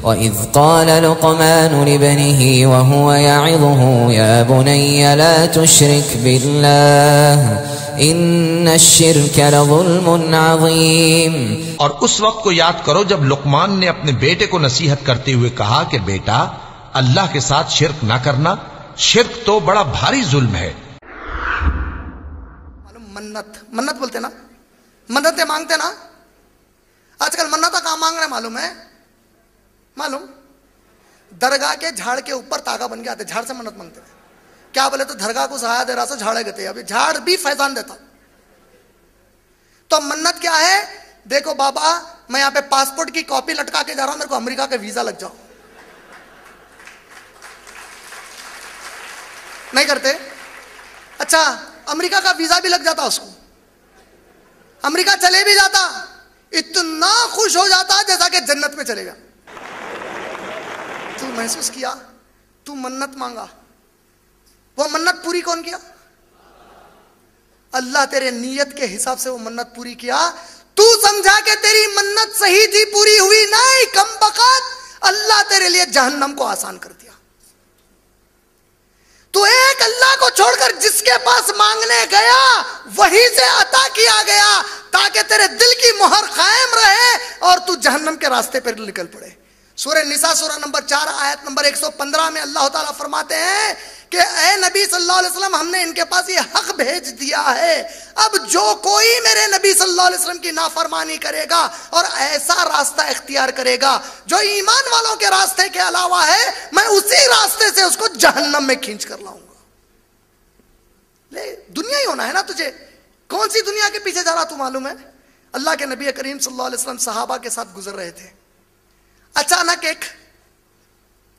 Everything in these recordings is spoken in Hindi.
वइज़ क़ाल लुक़मान लिबनिही वहुव यइज़ुहु या बुनय्य ला तुश्रिक बिल्लाह इन्नश्शिर्क लज़ुल्मुन अज़ीम। और उस वक्त को याद करो जब लुक़मान ने अपने बेटे को नसीहत करते हुए कहा कि बेटा, अल्लाह के साथ शिर्क ना करना, शिर्क तो बड़ा भारी जुल्म है। मन्नत मन्नत बोलते ना, मन्नतें मांगते ना। आजकल मन्नत कहाँ मांग रहे मालूम है? मालूम, दरगाह के झाड़ के ऊपर तागा बन के आते, झाड़ से मन्नत मांगते थे। क्या बोले तो दरगाह को सहाया दे रहा से झाड़े गए, अभी झाड़ भी फैजान देता। तो मन्नत क्या है? देखो बाबा, मैं यहाँ पे पासपोर्ट की कॉपी लटका के जा रहा हूं, मेरे को अमेरिका का वीजा लग जाओ। नहीं करते? अच्छा, अमेरिका का वीजा भी लग जाता उसको, अमेरिका चले भी जाता, इतना खुश हो जाता जैसा कि जन्नत में चलेगा। तू महसूस किया? तू मन्नत मांगा, वो मन्नत पूरी कौन किया? अल्लाह तेरे नियत के हिसाब से वो मन्नत पूरी किया। तू समझा कि तेरी मन्नत सही थी, पूरी हुई नहीं, कम बकत अल्लाह तेरे लिए जहन्नम को आसान कर दिया। तो एक अल्लाह को छोड़कर जिसके पास मांगने गया वहीं से अता किया गया ताकि तेरे दिल की मोहर कायम रहे और तू जहन्नम के रास्ते पर निकल पड़े। सूरह निसा सूरह नंबर 4 आयत नंबर 115 में अल्लाह ताला फरमाते हैं कि ए नबी सल्लल्लाहु अलैहि वसल्लम, हमने इनके पास ये हक भेज दिया है, अब जो कोई मेरे नबी सल्लल्लाहु अलैहि वसल्लम की नाफरमानी करेगा और ऐसा रास्ता इख्तियार करेगा जो ईमान वालों के रास्ते के अलावा है, मैं उसी रास्ते से उसको जहन्नम में खींच कर लाऊंगा। ले, दुनिया ही होना है ना तुझे, कौन सी दुनिया के पीछे जा रहा तू मालूम है? अल्लाह के नबी करीम सल्लल्लाहु अलैहि वसल्लम सहाबा के साथ गुजर रहे थे। अचानक एक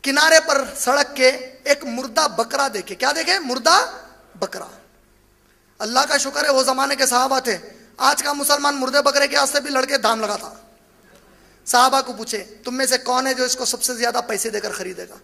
किनारे पर सड़क के एक मुर्दा बकरा देखे। क्या देखे? मुर्दा बकरा। अल्लाह का शुक्र है वो जमाने के सहाबा थे, आज का मुसलमान मुर्दे बकरे के वास्ते भी लड़के दाम लगाता। सहाबा को पूछे, तुम में से कौन है जो इसको सबसे ज्यादा पैसे देकर खरीदेगा?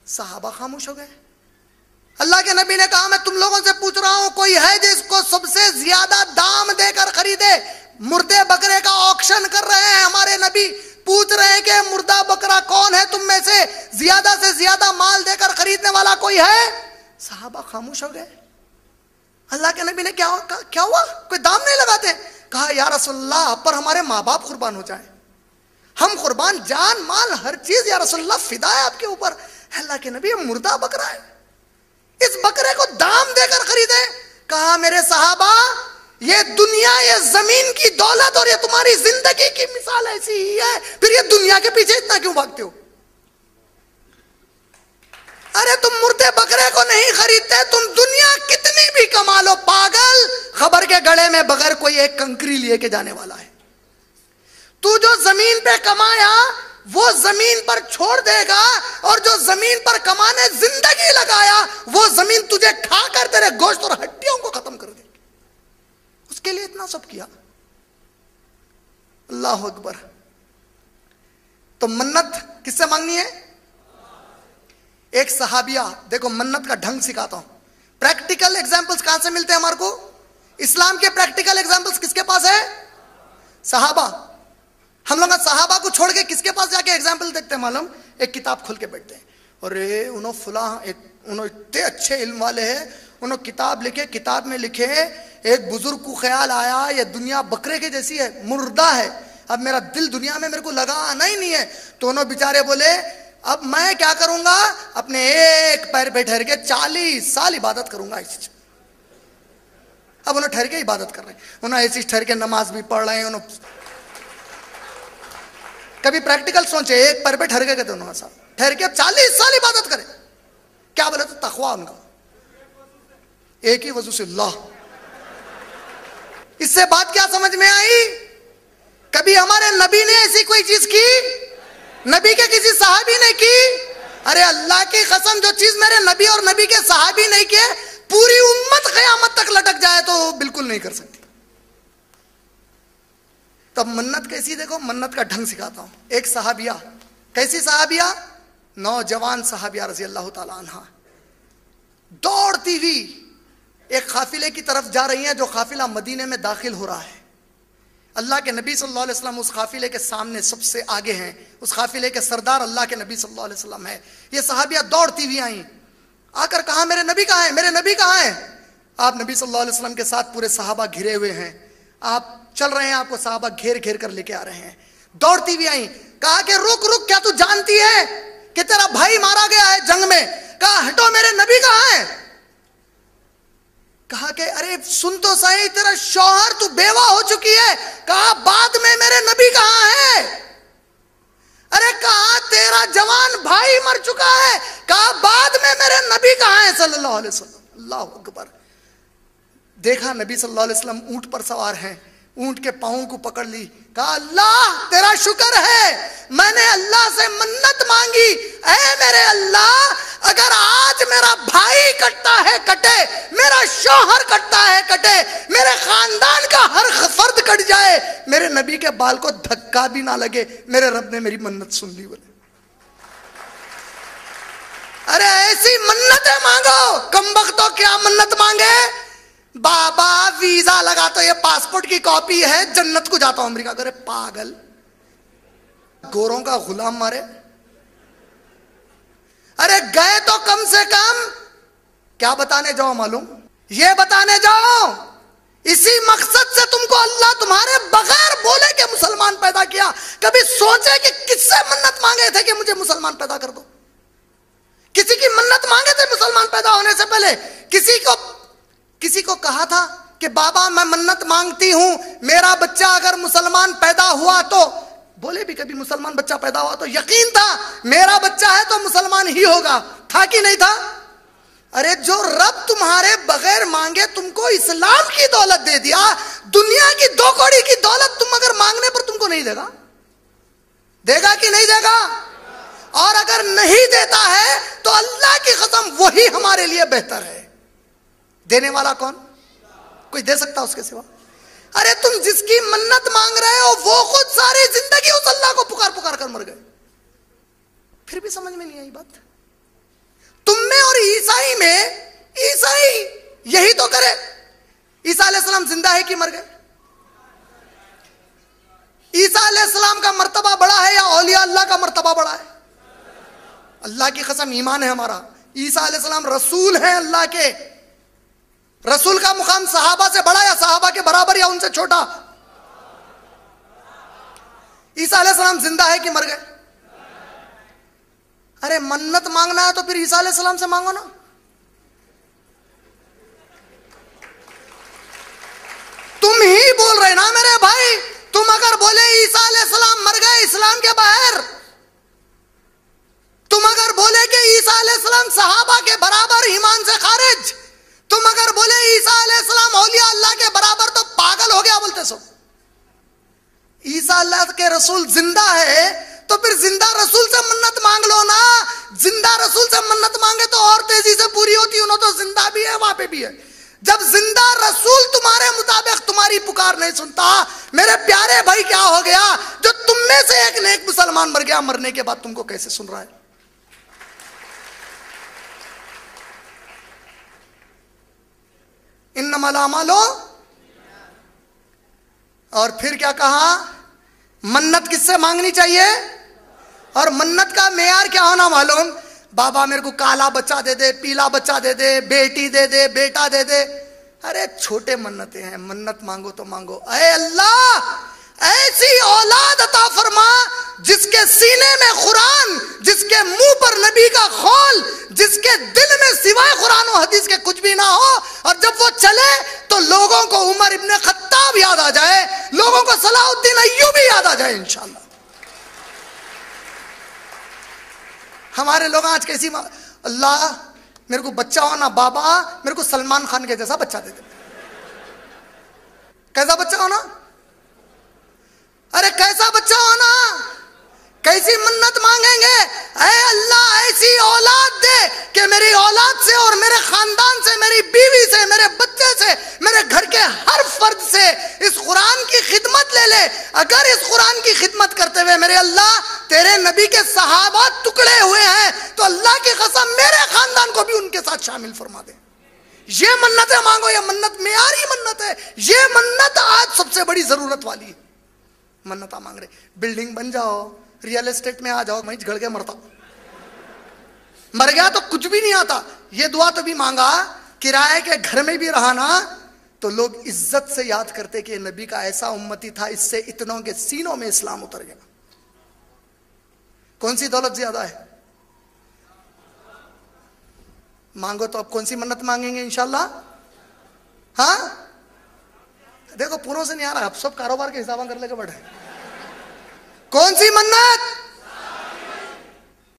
सहाबा खामोश हो गए। अल्लाह के नबी ने कहा, मैं तुम लोगों से पूछ रहा हूं, कोई है जिसको सबसे ज्यादा दाम देकर खरीदे? मुर्दे बकरे का ऑक्शन कर रहे हैं हमारे नबी, पूछ रहे हैं कि मुर्दा बकरा कौन है तुम में से ज्यादा माल देकर खरीदने वाला कोई है? सहाबा खामोश हो गए। अल्लाह के नबी ने क्या हुआ, कोई दाम नहीं लगाते? कहा, या रसूलल्लाह, पर हमारे माँ बाप कुर्बान हो जाए, हम कुर्बान, जान माल हर चीज या रसूलल्लाह फिदा है आपके ऊपर। अल्लाह के नबी, मुर्दा बकरा है, इस बकरे को दाम देकर खरीदे? कहा, मेरे सहाबा, ये दुनिया, ये जमीन की दौलत और ये तुम्हारी जिंदगी की मिसाल ऐसी ही है, फिर ये दुनिया के पीछे इतना क्यों भागते हो? अरे तुम मुर्दे बकरे को नहीं खरीदते, तुम दुनिया कितनी भी कमा लो पागल, खबर के गड़े में बगैर कोई एक कंकरी लिए के जाने वाला है। तू जो जमीन पे कमाया वो जमीन पर छोड़ देगा, और जो जमीन पर कमाने जिंदगी लगाया वो जमीन तुझे खाकर तेरे गोश्त और हड्डियों को खत्म कर देगी। उसके लिए इतना सब किया। अल्लाह अकबर। तो मन्नत किससे मांगनी है? एक सहाबिया, देखो मन्नत का ढंग सिखाता हूं। प्रैक्टिकल एग्जांपल्स कहां से मिलते हैं हमारे को? इस्लाम के प्रैक्टिकल एग्जांपल्स किसके पास है? सहाबा। हम लोग सहाबा को छोड़ के किसके पास जाके एग्जांपल देखते हैं मालूम? एक किताब खोल के बैठते हैं, अरे उन्होंने फुला, उन्होंने इतने अच्छे इल्म वाले हैं, उन्होंने किताब लिखे, किताब में लिखे एक बुजुर्ग को ख्याल आया ये दुनिया बकरे के जैसी है, मुर्दा है, अब मेरा दिल दुनिया में मेरे को लगा आना ही नहीं है। तो उन्होंने बेचारे बोले, अब मैं क्या करूंगा, अपने एक पैर पे ठहर के 40 साल इबादत करूंगा इस चीज। अब उन्होंने ठहर के इबादत कर रहे हैं, उन्होंने ऐसी ठहर के नमाज भी पढ़ रहे हैं। उन्होंने कभी प्रैक्टिकल सोचे, एक पैर पे ठहर के कहते उन्होंने साहब ठहर के 40 साल इबादत करें। क्या बोले? तो तकवा उनका एक ही वजू से अल्लाह। इससे बात क्या समझ में आई? कभी हमारे नबी ने ऐसी कोई चीज की? नबी के किसी सहाबी ने की? अरे अल्लाह की कसम, जो चीज मेरे नबी और नबी के सहाबी नहीं किए, पूरी उम्मत क़यामत तक लटक जाए तो बिल्कुल नहीं कर सकती। तब मन्नत कैसी, देखो मन्नत का ढंग सिखाता हूं। एक सहाबिया, कैसी सहाबिया? नौजवान सहाबिया रजी अल्लाह ताला अन्हा, दौड़ती हुई एक काफिले की तरफ जा रही हैं, जो काफिला मदीने में दाखिल हो रहा है। अल्लाह के नबी सल्लल्लाहु अलैहि वसल्लम उस काफिले के सामने सबसे आगे हैं, उस काफिले के सरदार अल्लाह के नबी सल्लल्लाहु अलैहि वसल्लम है। ये सहाबिया दौड़ती हुई आई, आकर कहा मेरे नबी कहाँ हैं, मेरे नबी कहाँ हैं। आप नबी सल्लल्लाहु अलैहि वसल्लम के साथ पूरे सहाबा घिरे हुए हैं, आप चल रहे हैं, आपको सहाबा घेर घेर कर लेके आ रहे हैं। दौड़ती हुई आई, कहा कि रुक रुक, क्या तू जानती है कि तेरा भाई मारा गया है जंग में। कहा हटो, मेरे नबी कहाँ हैं। कहा कि अरे सुन तो सही, तेरा शौहर, तू बेवा हो चुकी है। कहा बाद में मेरे नबी कहाँ है। अरे कहा तेरा जवान भाई मर चुका है। कहा बाद में मेरे नबी कहाँ है सल्लल्लाहु अलैहि वसल्लम। अल्लाह अकबर। देखा नबी सल्लल्लाहु अलैहि वसल्लम ऊंट पर सवार हैं, ऊंट के पांवों को पकड़ ली। कहा अल्लाह तेरा शुक्र है, मैंने अल्लाह से मन्नत मांगी, ऐ मेरे अल्लाह, अगर आज मेरा भाई कटता है कटे, मेरा शौहर कटता है कटे, मेरे खानदान का हर फर्द कट जाए, मेरे नबी के बाल को धक्का भी ना लगे, मेरे रब ने मेरी मन्नत सुन ली। बोले अरे ऐसी मन्नतें मांगो, कमबख्तो क्या मन्नत मांगे। बाबा वीजा लगा तो ये पासपोर्ट की कॉपी है, जन्नत को जाता हूं अमेरिका। करे पागल, गोरों का गुलाम मारे। अरे गए तो कम से कम क्या बताने जाओ मालूम, ये बताने जाओ इसी मकसद से तुमको अल्लाह तुम्हारे बगैर बोले कि मुसलमान पैदा किया। कभी सोचे कि किससे मन्नत मांगे थे कि मुझे मुसलमान पैदा कर दो। किसी की मन्नत मांगे थे मुसलमान पैदा होने से पहले। किसी को कहा था कि बाबा मैं मन्नत मांगती हूं, मेरा बच्चा अगर मुसलमान पैदा हुआ तो, बोले भी कभी मुसलमान बच्चा पैदा हुआ तो यकीन था मेरा बच्चा है तो मुसलमान ही होगा, था कि नहीं था। अरे जो रब तुम्हारे बगैर मांगे तुमको इस्लाम की दौलत दे दिया, दुनिया की 2 कौड़ी की दौलत तुम अगर मांगने पर तुमको नहीं देगा, देगा कि नहीं देगा। और अगर नहीं देता है तो अल्लाह की कसम वही हमारे लिए बेहतर है। देने वाला कौन, कोई दे सकता उसके सिवा। अरे तुम जिसकी मन्नत मांग रहे हो वो खुद सारी जिंदगी उस अल्लाह को पुकार पुकार कर मर गए, फिर भी समझ में नहीं आई बात। तुम में और ईसाई में, ईसाई यही तो करे। ईसा अलैहिस्सलाम जिंदा है कि मर गए। ईसा अलैहिस्सलाम का मर्तबा बड़ा है या औलिया अल्लाह का मर्तबा बड़ा है। अल्लाह की कसम ईमान है हमारा, ईसा अलैहिस्सलाम रसूल हैं अल्लाह के। रसूल का मुकाम सहाबा से बड़ा या सहाबा के बराबर या उनसे छोटा। ईसा अलैहिस्सलाम जिंदा है कि मर गए। अरे मन्नत मांगना है तो फिर ईसा अलैहिस्सलाम से मांगो ना। तुम ही बोल रहे ना मेरे भाई, तुम अगर बोले ईसा अलैहिस्सलाम मर गए इस्लाम के बाहर, तुम अगर बोले कि ईसा अलैहिस्सलाम सहाबा के बराबर ईमान से खारिज, तुम अगर बोले ईसा अलैहिस्सलाम औलिया अल्लाह के बराबर, तो पागल हो गया बोलते सो। ईसा अल्लाह के रसूल जिंदा है तो फिर जिंदा रसूल से मन्नत मांग लो ना। जिंदा रसूल से मन्नत मांगे तो और तेजी से पूरी होती, उन्होंने तो जिंदा भी है वहां पे भी है। जब जिंदा रसूल तुम्हारे मुताबिक तुम्हारी पुकार नहीं सुनता, मेरे प्यारे भाई क्या हो गया जो तुम में से एक नेक मुसलमान मर गया, मरने के बाद तुमको कैसे सुन रहा है। इन्नमल अमालु, और फिर क्या कहा, मन्नत किससे मांगनी चाहिए और मन्नत का मेयार क्या होना मालूम। बाबा मेरे को काला बच्चा दे दे, पीला बच्चा दे दे, बेटी दे दे, बेटा दे दे। अरे छोटे मन्नतें हैं, मन्नत मांगो तो मांगो, ऐ अल्लाह ऐसी औलाद अता फरमा जिसके सीने में कुरान, जिसके मुंह पर नबी का खौल, जिसके दिल में सिवाय कुरान और हदीस के कुछ भी ना हो, और जब वो चले तो लोगों को उमर इब्ने खत्ताब याद आ जाए, लोगों को सलाहुद्दीन अय्यूबी याद आ जाए इंशाअल्लाह। हमारे लोग आज कैसी, अल्लाह मेरे को बच्चा हो ना बाबा, मेरे को सलमान खान के जैसा बच्चा दे दे। कैसा बच्चा हो ना, अरे कैसा बच्चा हो ना, कैसी मन्नत मांगेंगे। ऐ अल्लाह ऐसी औलाद दे कि मेरी औलाद से और मेरे खानदान से, मेरी बीवी से, मेरे बच्चे से, मेरे घर के हर फर्द से इस कुरान की खिदमत ले ले। अगर इस कुरान की खिदमत करते हुए मेरे अल्लाह तेरे नबी के सहाबा टुकड़े हुए हैं तो अल्लाह की कसम मेरे खानदान को भी उनके साथ शामिल फरमा दे। ये मन्नतें मांगो, ये मन्नत मेयारी मन्नत है, ये मन्नत आज सबसे बड़ी जरूरत वाली है। मन्नता मांग रहे, बिल्डिंग बन जाओ, रियल एस्टेट में आ जाओ, मैं झगड़ के मरता, मर गया तो कुछ भी नहीं आता। ये दुआ तो भी मांगा, किराए के घर में भी रहा ना तो लोग इज्जत से याद करते कि नबी का ऐसा उम्मती था, इससे इतनों के सीनों में इस्लाम उतर गया। कौन सी दौलत ज्यादा है? मांगो तो अब कौन सी मन्नत मांगेंगे इंशाल्लाह? हाँ देखो पूरों से नहीं आ रहा, अब सब कारोबार के हिसाब कर लेके बैठे। कौन सी मन्नत?